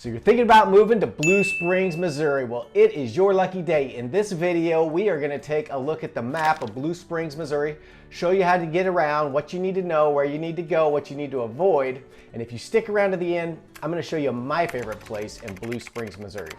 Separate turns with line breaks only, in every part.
So you're thinking about moving to Blue Springs, Missouri. Well, it is your lucky day. In this video, we are gonna take a look at the map of Blue Springs, Missouri, show you how to get around, what you need to know, where you need to go, what you need to avoid. And if you stick around to the end, I'm gonna show you my favorite place in Blue Springs, Missouri.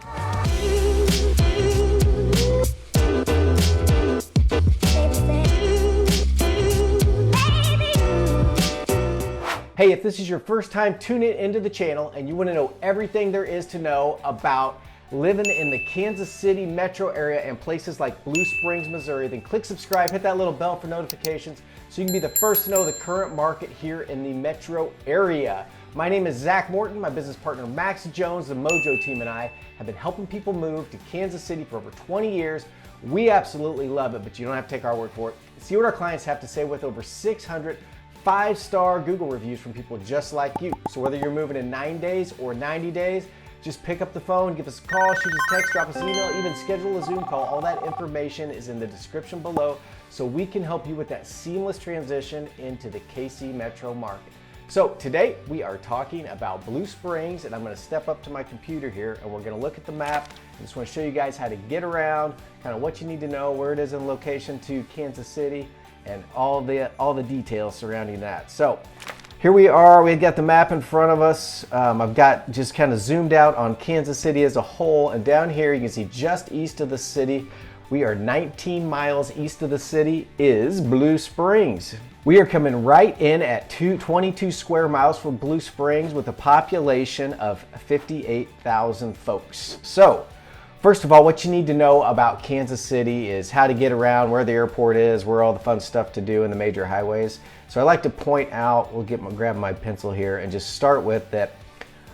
Hey, if this is your first time tuning into the channel and you want to know everything there is to know about living in the Kansas City metro area and places like Blue Springs, Missouri, then click subscribe, hit that little bell for notifications so you can be the first to know the current market here in the metro area. My name is Zac Morton. My business partner Max Jones, the Mojo team, and I have been helping people move to Kansas City for over 20 years. We absolutely love it, but you don't have to take our word for it. See what our clients have to say with over 600 5-star Google reviews from people just like you. So whether you're moving in 9 days or 90 days, just pick up the phone, give us a call, shoot us a text, drop us an email, even schedule a Zoom call. All that information is in the description below so we can help you with that seamless transition into the KC metro market. So today we are talking about Blue Springs, and I'm going to step up to my computer here and we're going to look at the map. I just want to show you guys how to get around, kind of what you need to know, where it is in location to Kansas City, and all the details surrounding that. So here we are, we've got the map in front of us. I've got just kind of zoomed out on Kansas City as a whole, and down here you can see just east of the city, we are 19 miles east of the city is Blue Springs. We are coming right in at 22 square miles from Blue Springs with a population of 58,000 folks. So first of all, what you need to know about Kansas City is how to get around, where the airport is, where all the fun stuff to do in the major highways. So I like to point out, grab my pencil here and just start with that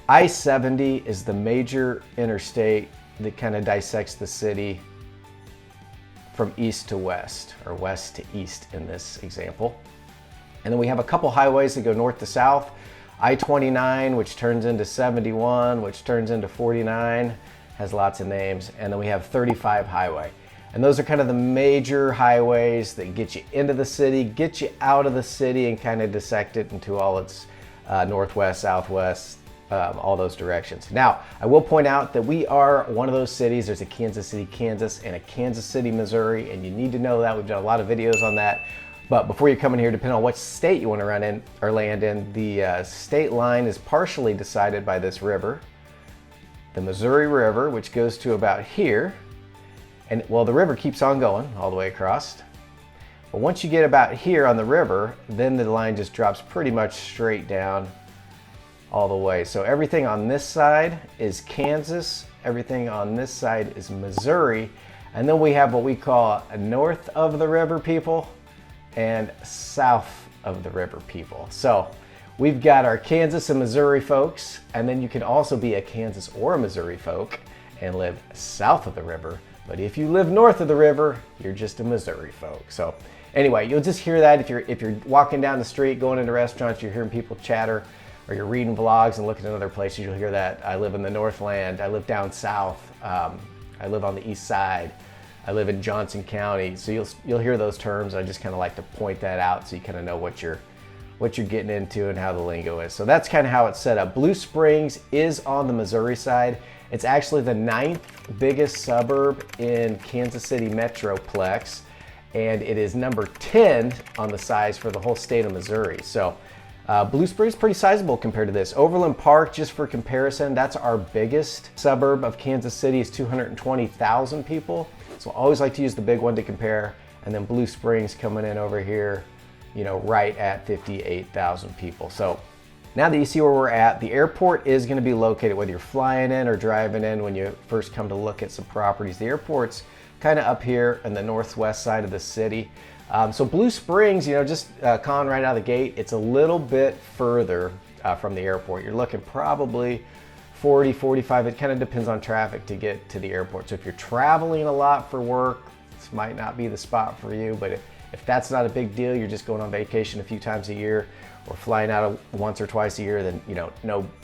I-70 is the major interstate that kind of dissects the city from east to west, or west to east in this example. And then we have a couple highways that go north to south. I-29, which turns into 71, which turns into 49. Has lots of names, and then we have 35 highway. And those are kind of the major highways that get you into the city, get you out of the city, and kind of dissect it into all its northwest, southwest, all those directions. Now, I will point out that we are one of those cities. There's a Kansas City, Kansas, and a Kansas City, Missouri, and you need to know that. We've done a lot of videos on that. But before you come in here, depending on what state you want to run in or land in, the state line is partially decided by this river, the Missouri River, which goes to about here. And well, the river keeps on going all the way across. But once you get about here on the river, then the line just drops pretty much straight down all the way. So everything on this side is Kansas, everything on this side is Missouri. And then we have what we call north of the river people and south of the river people. So we've got our Kansas and Missouri folks, and then you can also be a Kansas or a Missouri folk and live south of the river. But if you live north of the river, you're just a Missouri folk. So anyway, you'll just hear that if you're walking down the street, going into restaurants, you're hearing people chatter, or you're reading vlogs and looking at other places, you'll hear that. I live in the Northland, I live down south, I live on the east side, I live in Johnson County. So you'll hear those terms. I just kind of like to point that out so you kind of know what you're getting into and how the lingo is. So that's kind of how it's set up. Blue Springs is on the Missouri side. It's actually the 9th biggest suburb in Kansas City Metroplex, and it is number 10 on the size for the whole state of Missouri. So Blue Springs is pretty sizable compared to this. Overland Park, just for comparison, that's our biggest suburb of Kansas City, is 220,000 people. So I always like to use the big one to compare. And then Blue Springs coming in over here, you know, right at 58,000 people. So now that you see where we're at, the airport is going to be located, whether you're flying in or driving in when you first come to look at some properties. The airport's kind of up here in the northwest side of the city. So Blue Springs, you know, just calling right out of the gate, it's a little bit further from the airport. You're looking probably 40, 45, it kind of depends on traffic to get to the airport. So if you're traveling a lot for work, this might not be the spot for you, but if that's not a big deal, you're just going on vacation a few times a year or flying out once or twice a year, then, you know,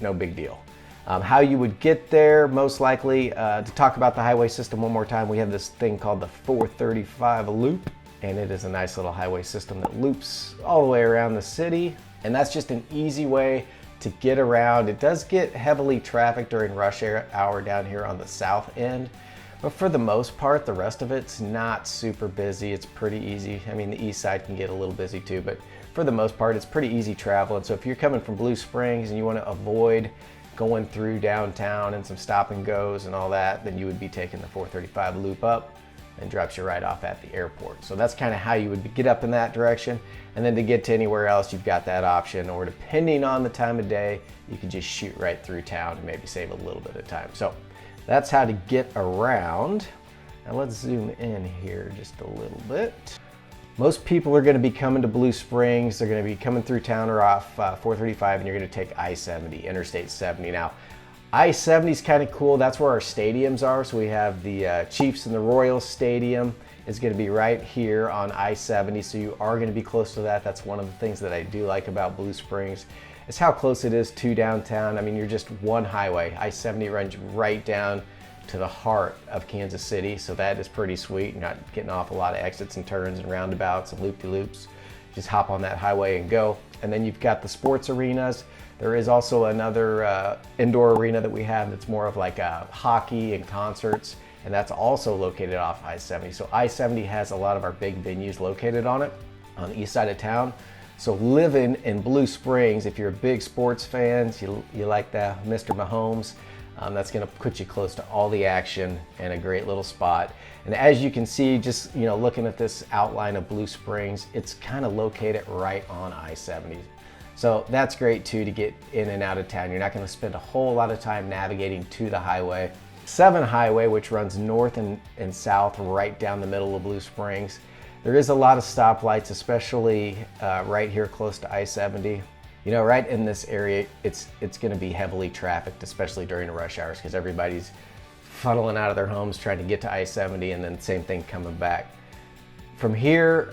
no big deal. How you would get there, most likely, to talk about the highway system one more time, we have this thing called the 435 loop, and it is a nice little highway system that loops all the way around the city. And that's just an easy way to get around. It does get heavily trafficked during rush hour down here on the south end, but for the most part, the rest of it's not super busy. It's pretty easy. I mean, the east side can get a little busy too, but for the most part, it's pretty easy travel. And so if you're coming from Blue Springs and you want to avoid going through downtown and some stop and goes and all that, then you would be taking the 435 loop up and drops you right off at the airport. So that's kind of how you would get up in that direction. And then to get to anywhere else, you've got that option, or depending on the time of day, you can just shoot right through town and maybe save a little bit of time. So that's how to get around. Now let's zoom in here just a little bit. Most people are going to be coming to Blue Springs. They're going to be coming through town or off 435, and you're going to take I-70, Interstate 70. Now, I-70 is kind of cool. That's where our stadiums are. So we have the Chiefs and the Royals Stadium is going to be right here on I-70. So you are going to be close to that. That's one of the things that I do like about Blue Springs, is how close it is to downtown. I mean, you're just one highway. I-70 runs right down to the heart of Kansas City. So that is pretty sweet. You're not getting off a lot of exits and turns and roundabouts and loop-de-loops. Just hop on that highway and go. And then you've got the sports arenas. There is also another indoor arena that we have that's more of like hockey and concerts, and that's also located off I-70. So I-70 has a lot of our big venues located on it, on the east side of town. So living in Blue Springs, if you're a big sports fan, you like the Mr. Mahomes, that's going to put you close to all the action and a great little spot. And as you can see, just looking at this outline of Blue Springs, it's kind of located right on I-70. So that's great too, to get in and out of town. You're not going to spend a whole lot of time navigating to the highway. 7 Highway, which runs north and south right down the middle of Blue Springs. There is a lot of stoplights, especially right here close to I-70. Right in this area, it's going to be heavily trafficked, especially during the rush hours, because everybody's funneling out of their homes trying to get to I-70, and then same thing coming back. From here,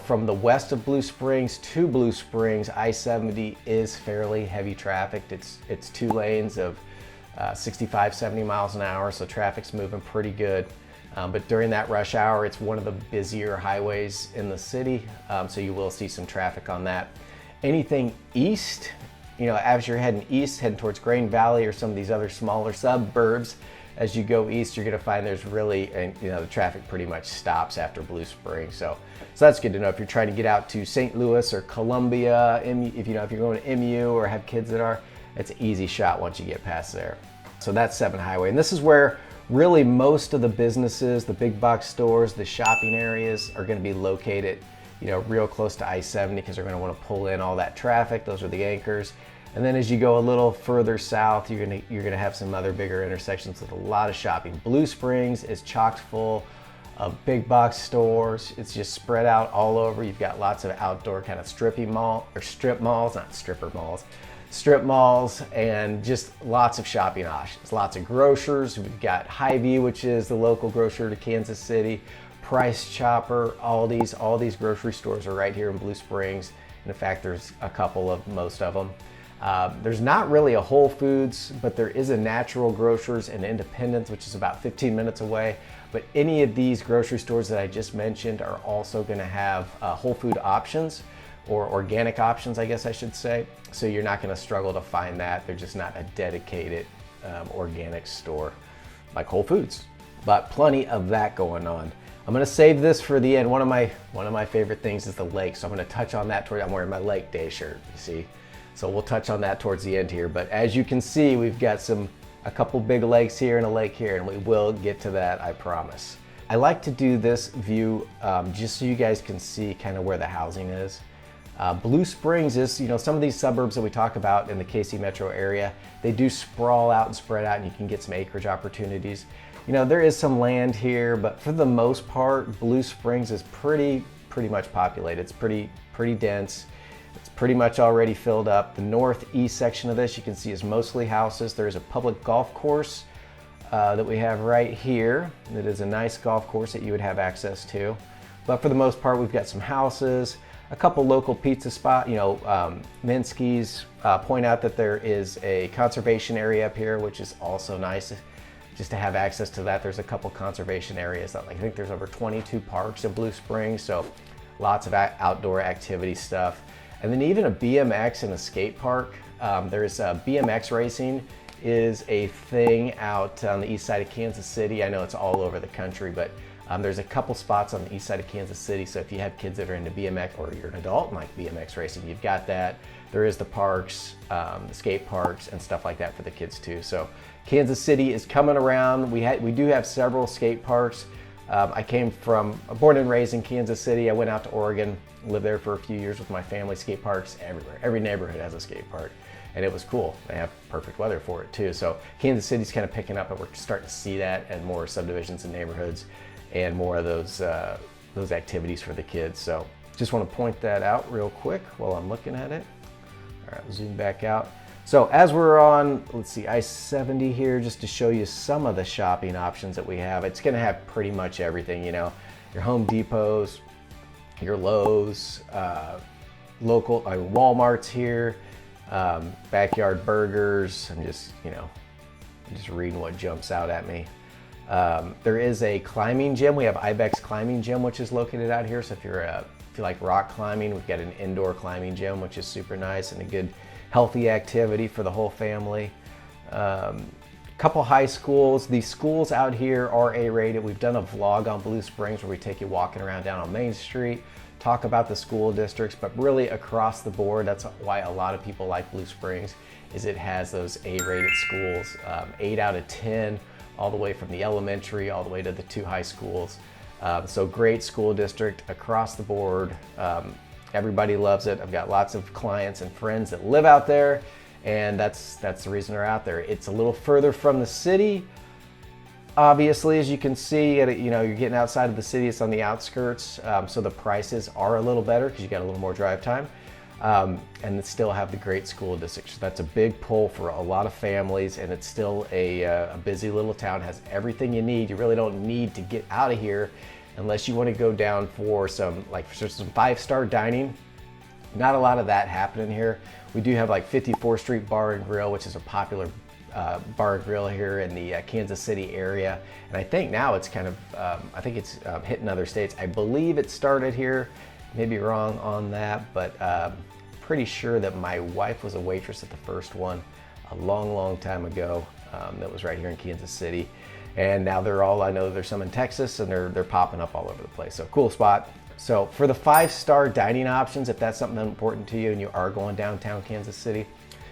from the west of Blue Springs to Blue Springs, I-70 is fairly heavy trafficked. It's 2 lanes of 65, 70 miles an hour, so traffic's moving pretty good. But during that rush hour, it's one of the busier highways in the city, so you will see some traffic on that. Anything east, as you're heading east, heading towards Grain Valley or some of these other smaller suburbs, as you go east, you're going to find there's really, the traffic pretty much stops after Blue Springs. So that's good to know if you're trying to get out to St. Louis or Columbia, if you're going to MU or have kids that are, it's an easy shot once you get past there. So that's 7 Highway. And this is where really most of the businesses, the big box stores, the shopping areas are going to be located, real close to I-70, because they're going to want to pull in all that traffic. Those are the anchors. And then as you go a little further south, you're gonna have some other bigger intersections with a lot of shopping. Blue Springs is chock full of big box stores. It's just spread out all over. You've got lots of outdoor kind of strip malls, not stripper malls, strip malls, and just lots of shopping options. Lots of grocers. We've got Hy-Vee, which is the local grocer to Kansas City, Price Chopper, Aldi's. All these grocery stores are right here in Blue Springs. And in fact, there's a couple of most of them. There's not really a Whole Foods, but there is a Natural Grocers in Independence, which is about 15 minutes away. But any of these grocery stores that I just mentioned are also going to have whole food options, or organic options, I guess I should say. So you're not going to struggle to find that. They're just not a dedicated organic store like Whole Foods, but plenty of that going on. I'm going to save this for the end. One of my favorite things is the lake, so I'm going to touch on that. I'm wearing my Lake Day shirt, you see. So we'll touch on that towards the end here. But as you can see, we've got a couple big lakes here and a lake here, and we will get to that, I promise. I like to do this view just so you guys can see kind of where the housing is. Blue Springs is, some of these suburbs that we talk about in the KC metro area, they do sprawl out and spread out, and you can get some acreage opportunities. There is some land here, but for the most part, Blue Springs is pretty much populated. It's pretty dense. It's pretty much already filled up. The northeast section of this you can see is mostly houses. There's a public golf course that we have right here. It is a nice golf course that you would have access to. But for the most part, we've got some houses, a couple local pizza spots. Minsky's point out that there is a conservation area up here, which is also nice just to have access to that. There's a couple conservation areas. I think there's over 22 parks in Blue Springs, so lots of outdoor activity stuff. And then even a BMX and a skate park There's BMX racing is a thing out on the east side of Kansas City. I know it's all over the country, but there's a couple spots on the east side of Kansas City. So if you have kids that are into BMX, or you're an adult and like BMX racing, you've got that. There is the parks, the skate parks and stuff like that for the kids too. So Kansas City is coming around. We do have several skate parks. I came from, born and raised in Kansas City. I went out to Oregon, lived there for a few years with my family. Skate parks everywhere. Every neighborhood has a skate park, and it was cool. They have perfect weather for it too. So Kansas City's kind of picking up, and we're starting to see that, and more subdivisions and neighborhoods, and more of those activities for the kids. So just want to point that out real quick while I'm looking at it. All right, we'll zoom back out. So as we're on, let's see, I-70 here, just to show you some of the shopping options that we have. It's gonna have pretty much everything, you know, your Home Depots, your Lowe's, local Walmart's here, Backyard Burgers. I'm just reading what jumps out at me. There is a climbing gym. We have Ibex Climbing Gym, which is located out here. So if you like rock climbing, we've got an indoor climbing gym, which is super nice and a good healthy activity for the whole family. Couple high schools. These schools out here are A-rated. We've done a vlog on Blue Springs where we take you walking around down on Main Street, talk about the school districts, but really across the board, that's why a lot of people like Blue Springs, is it has those A-rated schools, 8 out of 10, all the way from the elementary all the way to the 2 high schools. So great school district across the board. Everybody loves it. I've got lots of clients and friends that live out there, and that's the reason they're out there. It's a little further from the city. Obviously, as you can see, you're getting outside of the city. It's on the outskirts, so the prices are a little better because you got a little more drive time, and it still have the great school district. So that's a big pull for a lot of families, and it's still a busy little town. It has everything you need. You really don't need to get out of here unless you want to go down for some 5-star dining. Not a lot of that happening here. We do have like 54th Street Bar and Grill, which is a popular bar and grill here in the Kansas City area. And I think now it's kind of, I think it's hitting other states. I believe it started here, maybe wrong on that, but pretty sure that my wife was a waitress at the first one a long time ago. That was right here in Kansas City. And now I know there's some in Texas, and they're popping up all over the place. So cool spot. So for the 5-star dining options, if that's something important to you and you are going downtown Kansas City,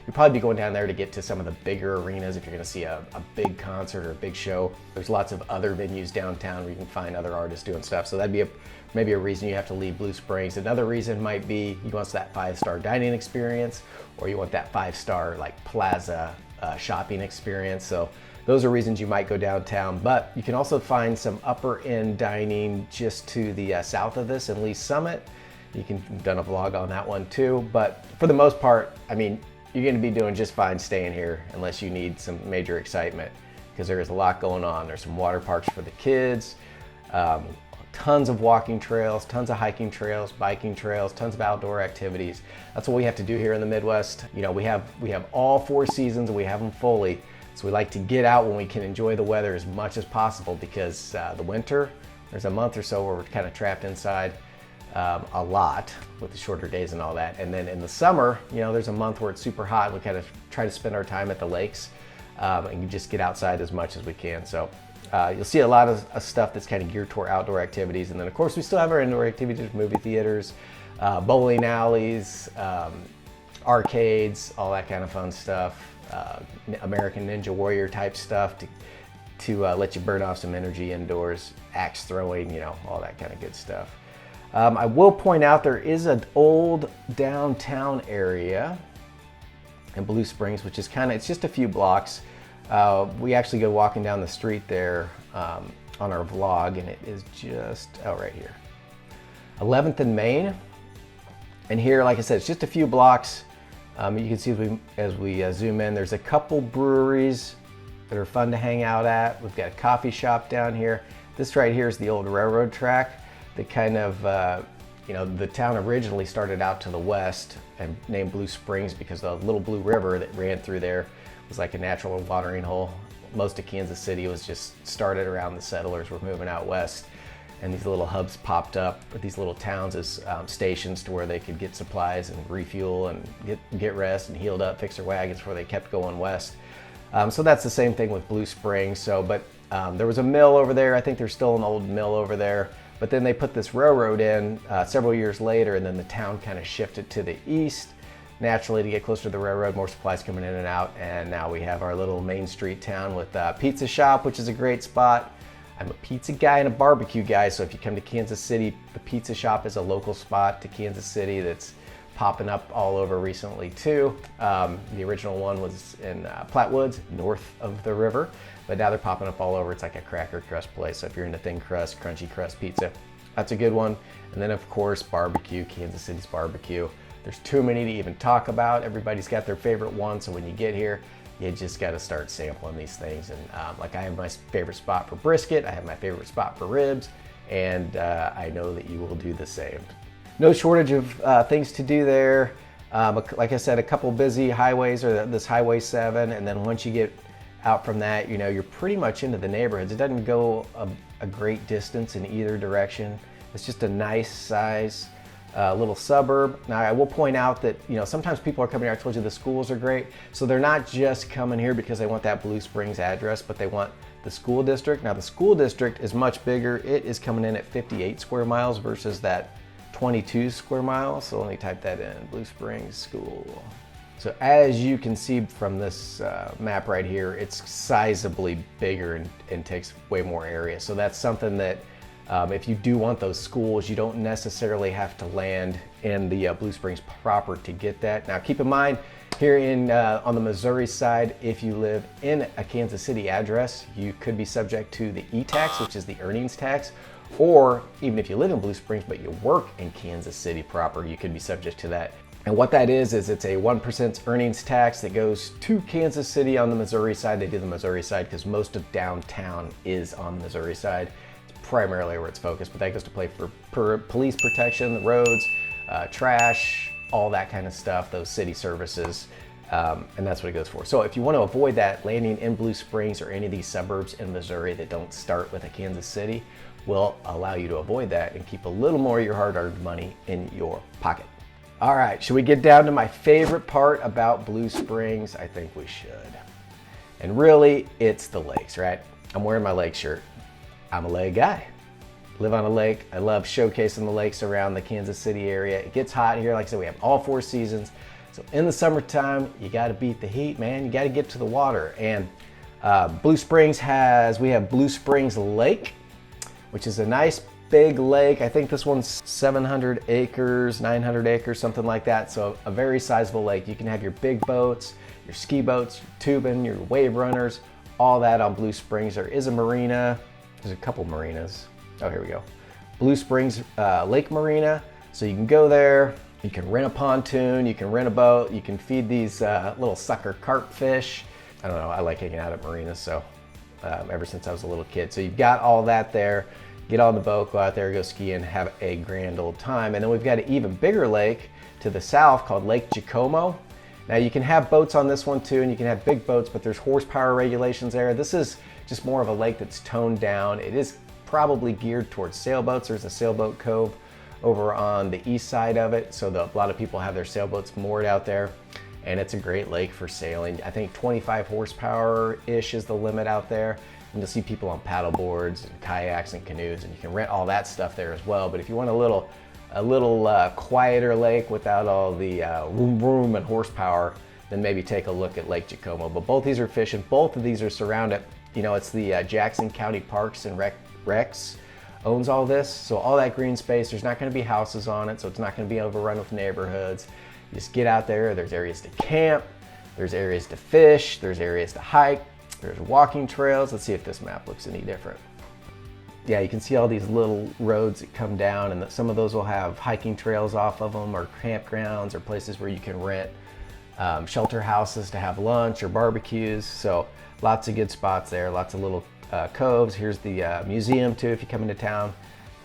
you'll probably be going down there to get to some of the bigger arenas if you're gonna see a big concert or a big show. There's lots of other venues downtown where you can find other artists doing stuff. So that'd be maybe a reason you have to leave Blue Springs. Another reason might be you want that 5-star dining experience, or you want that 5-star like plaza shopping experience. So those are reasons you might go downtown, but you can also find some upper end dining just to the south of this in Lee Summit. You've done a vlog on that one too, but for the most part, I mean, you're gonna be doing just fine staying here unless you need some major excitement, because there is a lot going on. There's some water parks for the kids, tons of walking trails, tons of hiking trails, biking trails, tons of outdoor activities. That's what we have to do here in the Midwest. You know, we have all 4 seasons, and we have them fully. So we like to get out when we can enjoy the weather as much as possible, because the winter, there's a month or so where we're kind of trapped inside a lot with the shorter days and all that. And then in the summer, there's a month where it's super hot. We kind of try to spend our time at the lakes and just get outside as much as we can. So you'll see a lot of stuff that's kind of geared toward outdoor activities. And then of course we still have our indoor activities, movie theaters, bowling alleys, arcades, all that kind of fun stuff. American Ninja Warrior type stuff to let you burn off some energy indoors, axe throwing, all that kind of good stuff. I will point out there is an old downtown area in Blue Springs, which is it's just a few blocks. We actually go walking down the street there on our vlog, and it is just, right here. 11th and Main. And here, like I said, it's just a few blocks. You can see as we zoom in, there's a couple breweries that are fun to hang out at. We've got a coffee shop down here. This right here is the old railroad track. That kind of, the town originally started out to the west and named Blue Springs because the little Blue River that ran through there was like a natural watering hole. Most of Kansas City was just started around the settlers were moving out west. and these little hubs popped up, or these little towns as stations to where they could get supplies and refuel and get rest and healed up, fix their wagons before they kept going west. So that's the same thing with Blue Springs. But there was a mill over there. I think there's still an old mill over there. But then they put this railroad in several years later, and then the town kind of shifted to the east, naturally to get closer to the railroad, more supplies coming in and out. And now we have our little Main Street town with a pizza shop, which is a great spot. I'm a pizza guy and a barbecue guy, so if you come to Kansas City, the pizza shop is a local spot to Kansas City that's popping up all over recently too. The original one was in Platte Woods, north of the river, but now they're popping up all over. It's like a cracker crust place, so if you're into thin crust, crunchy crust pizza, that's a good one. And then of course, barbecue, Kansas City's barbecue. There's too many to even talk about. Everybody's got their favorite one, so when you get here, you just got to start sampling these things. And like I have my favorite spot for brisket, I have my favorite spot for ribs, and I know that you will do the same. No shortage of things to do there. Like I said, a couple busy highways, or this Highway 7, and then once you get out from that, you know, you're pretty much into the neighborhoods. It doesn't go a great distance in either direction. It's just a nice size little suburb. Now I will point out that, you know, sometimes people are coming here, I told you the schools are great, so they're not just coming here because they want that Blue Springs address, but they want the school district. Now the school district is much bigger. It is coming in at 58 square miles versus that 22 square miles. So let me type that in, Blue Springs School. So as you can see from this map right here, it's sizably bigger and takes way more area. So that's something that if you do want those schools, you don't necessarily have to land in the Blue Springs proper to get that. Now keep in mind, here on the Missouri side, if you live in a Kansas City address, you could be subject to the E-tax, which is the earnings tax. Or even if you live in Blue Springs but you work in Kansas City proper, you could be subject to that. And what that is it's a 1% earnings tax that goes to Kansas City on the Missouri side. They do the Missouri side because most of downtown is on the Missouri side. It's primarily where it's focused, but that goes to play for police protection, the roads, trash, all that kind of stuff, those city services. And that's what it goes for. So if you want to avoid that, landing in Blue Springs or any of these suburbs in Missouri that don't start with a Kansas City will allow you to avoid that and keep a little more of your hard-earned money in your pocket. All right, should we get down to my favorite part about Blue Springs? I think we should. And really, it's the lakes, right? I'm wearing my lake shirt. I'm a lake guy. Live on a lake. I love showcasing the lakes around the Kansas City area. It gets hot here. Like I said, we have all 4 seasons. So in the summertime, you got to beat the heat, man. You got to get to the water. And Blue Springs we have Blue Springs Lake, which is a nice big lake. I think this one's 700 acres, 900 acres, something like that. So a very sizable lake. You can have your big boats, your ski boats, your tubing, your wave runners, all that on Blue Springs. There is a marina. There's a couple marinas. Oh, here we go. Blue Springs Lake Marina. So you can go there. You can rent a pontoon. You can rent a boat. You can feed these little sucker carp fish. I don't know. I like hanging out at marinas, so ever since I was a little kid. So you've got all that there. Get on the boat, go out there, go skiing, have a grand old time. And then we've got an even bigger lake to the south called Lake Jacomo. Now you can have boats on this one too, and you can have big boats, but there's horsepower regulations there. This is just more of a lake that's toned down. It is probably geared towards sailboats. There's a sailboat cove over on the east side of it, so a lot of people have their sailboats moored out there, and it's a great lake for sailing. I think 25 horsepower-ish is the limit out there. And you'll see people on paddle boards and kayaks and canoes, and you can rent all that stuff there as well. But if you want a little quieter lake without all the vroom vroom and horsepower, then maybe take a look at Lake Jacomo. But both these are fishing. Both of these are surrounded. You know, it's the Jackson County Parks and Recs owns all this. So all that green space, there's not going to be houses on it, so it's not going to be overrun with neighborhoods. You just get out there. There's areas to camp. There's areas to fish. There's areas to hike. There's walking trails. Let's see if this map looks any different. Yeah, you can see all these little roads that come down, and some of those will have hiking trails off of them, or campgrounds, or places where you can rent shelter houses to have lunch or barbecues. So lots of good spots there, lots of little coves. Here's the museum too if you come into town.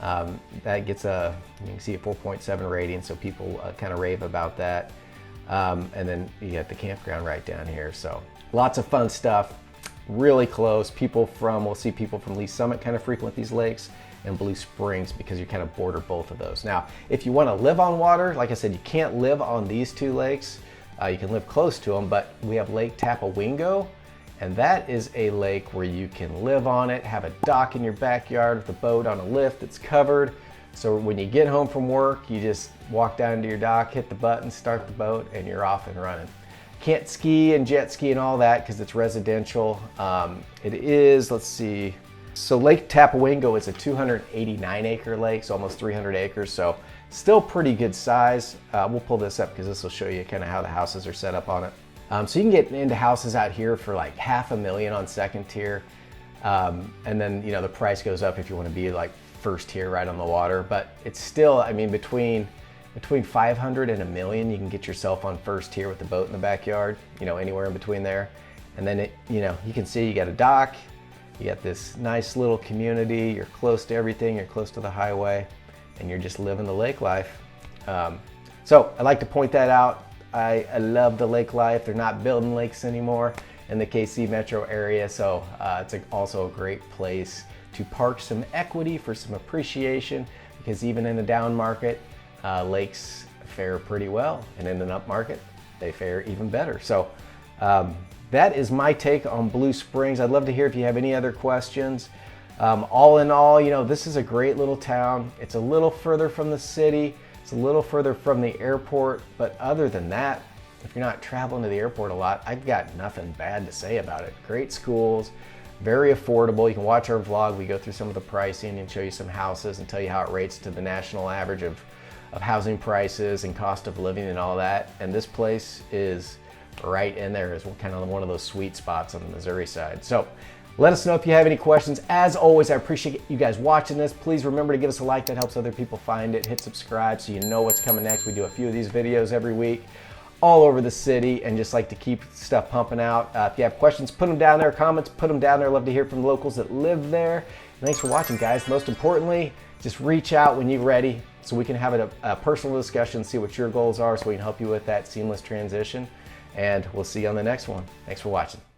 That gets you can see a 4.7 rating, so people kind of rave about that. And then you got the campground right down here. So lots of fun stuff. Really close. We'll see people from Lee Summit kind of frequent these lakes, and Blue Springs because you kind of border both of those. Now, if you want to live on water, like I said, you can't live on these two lakes. You can live close to them, but we have Lake Tapawingo, and that is a lake where you can live on it, have a dock in your backyard with a boat on a lift that's covered. So when you get home from work, you just walk down to your dock, hit the button, start the boat, and you're off and running. Can't ski and jet ski and all that because it's residential. It is, let's see, so Lake Tapawingo is a 289 acre lake, so almost 300 acres, so still pretty good size. We'll pull this up because this will show you kind of how the houses are set up on it. So you can get into houses out here for like $500,000 on second tier. And then, you know, the price goes up if you want to be like first tier right on the water, but it's still, I mean, between 500 and $1 million, you can get yourself on first tier with the boat in the backyard, you know, anywhere in between there. And then it, you know, you can see you got a dock, you got this nice little community, you're close to everything, you're close to the highway, and you're just living the lake life. So I like to point that out. I love the lake life. They're not building lakes anymore in the KC metro area, so it's also a great place to park some equity for some appreciation, because even in a down market, lakes fare pretty well, and in an up market, they fare even better. So that is my take on Blue Springs. I'd love to hear if you have any other questions. All in all, you know, this is a great little town. It's a little further from the city. It's a little further from the airport, but other than that, if you're not traveling to the airport a lot, I've got nothing bad to say about it. Great schools, very affordable. You can watch our vlog. We go through some of the pricing and show you some houses and tell you how it rates to the national average of housing prices and cost of living and all that. And this place is right in there, is kind of one of those sweet spots on the Missouri side. So let us know if you have any questions. As always, I appreciate you guys watching this. Please remember to give us a like. That helps other people find it. Hit subscribe so you know what's coming next. We do a few of these videos every week all over the city, and just like to keep stuff pumping out. If you have questions, put them down there. Comments, put them down there. Love to hear from the locals that live there. And thanks for watching, guys. Most importantly, just reach out when you're ready so we can have a personal discussion, see what your goals are, so we can help you with that seamless transition. And we'll see you on the next one. Thanks for watching.